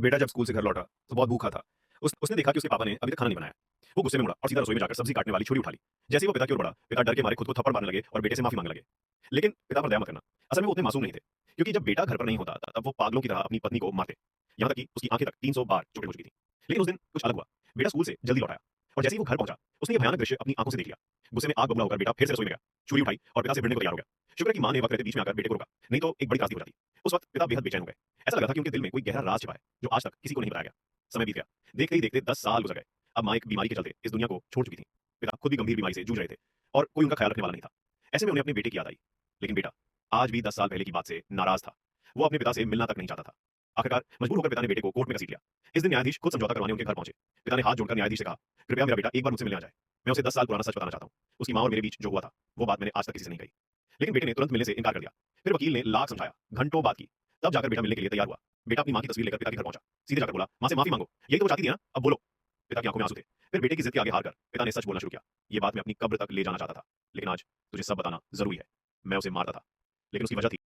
बेटा जब स्कूल से घर लौटा तो बहुत भूखा था। उसने देखा कि उसके पापा ने अभी तक खाना नहीं बनाया। वो गुस्से में मुड़ा और सीधा रसोई में जाकर सब्जी काटने वाली छुरी उठा ली। जैसे ही वो पिता की ओर बढ़ा, पिता डर के मारे खुद को थप्पड़ मारने लगे और बेटे से माफी मांगने लगे। लेकिन पिता पर दया मत करना। असल में वो उतने मासूम नहीं थे, क्योंकि जब बेटा घर पर नहीं होता था तब वो पागलों की तरह अपनी पत्नी को मारते। यहाँ तक कि उसकी आंखें तक 300 बार चोटें हो चुकी थी। लेकिन उस दिन कुछ अलग हुआ। बेटा स्कूल से जल्दी लौट आया और जैसे ही वो घर पहुंचा, उसने ये भयानक दृश्य अपनी आंखों से देख लिया। गुस्से में आग बबूला होकर बेटा फिर से रसोई में गया, छुरी उठाई और पिता से भिड़ने को तैयार हो गया। शुक्र है कि मां ने वक्त रहते बीच में आकर बेटे को रोका, नहीं तो एक बड़ी त्रासदी हो जाती। उस वक्त पिता बेहद बेचैन हो गए। ऐसा लगा था कि उनके दिल में कोई गहरा राज छिपा है जो आज तक किसी को नहीं बताया गया। समय बीत गया। देखते ही देखते 10 साल गुजर गए। अब मां एक बीमारी के चलते इस दुनिया को छोड़ चुकी थी। पिता खुद भी गंभीर बीमारी से जूझ रहे थे और कोई उनका ख्याल रखने वाला नहीं था। ऐसे में उन्हें अपने बेटे की याद आई। लेकिन बेटा आज भी 10 साल पहले की बात से नाराज था। वो अपने पिता से मिलना तक नहीं चाहता था। आखिरकार मजबूर होकर पिता ने बेटे को कोर्ट में घसीट लिया। इस दिन न्यायाधीश खुद समझौता करवाने उनके घर पहुंचे। पिता ने हाथ जोड़कर न्यायाधीश से कहा, कृपया मेरा बेटा एक बार मुझसे मिलने आ जाए। मैं उसे 10 साल पुराना सच बताना चाहता हूँ। उसकी मां और मेरे बीच जो हुआ था, वो बात मैंने आज तक किसी से नहीं कही। लेकिन बेटे ने तुरंत मिलने से इनकार कर दिया। फिर वकील ने लाख समझाया, घंटों बात की। तब जाकर बेटा मिलने के लिए तैयार हुआ। बेटा अपनी मां की तस्वीर लेकर पिता के घर पहुंचा। सीधे जाकर बोला, मां से माफी मांगो, यही तो वो चाहती थी ना, अब बोलो। पिता की आंखों में आंसू थे। फिर बेटे की जिद के आगे हारकर पिता ने सच बोलना शुरू किया। ये बात मैं अपनी कब्र तक ले जाना चाहता था, लेकिन आज तुझे सब बताना जरूरी है। मैं उसे मारता था, लेकिन उसकी वजह थी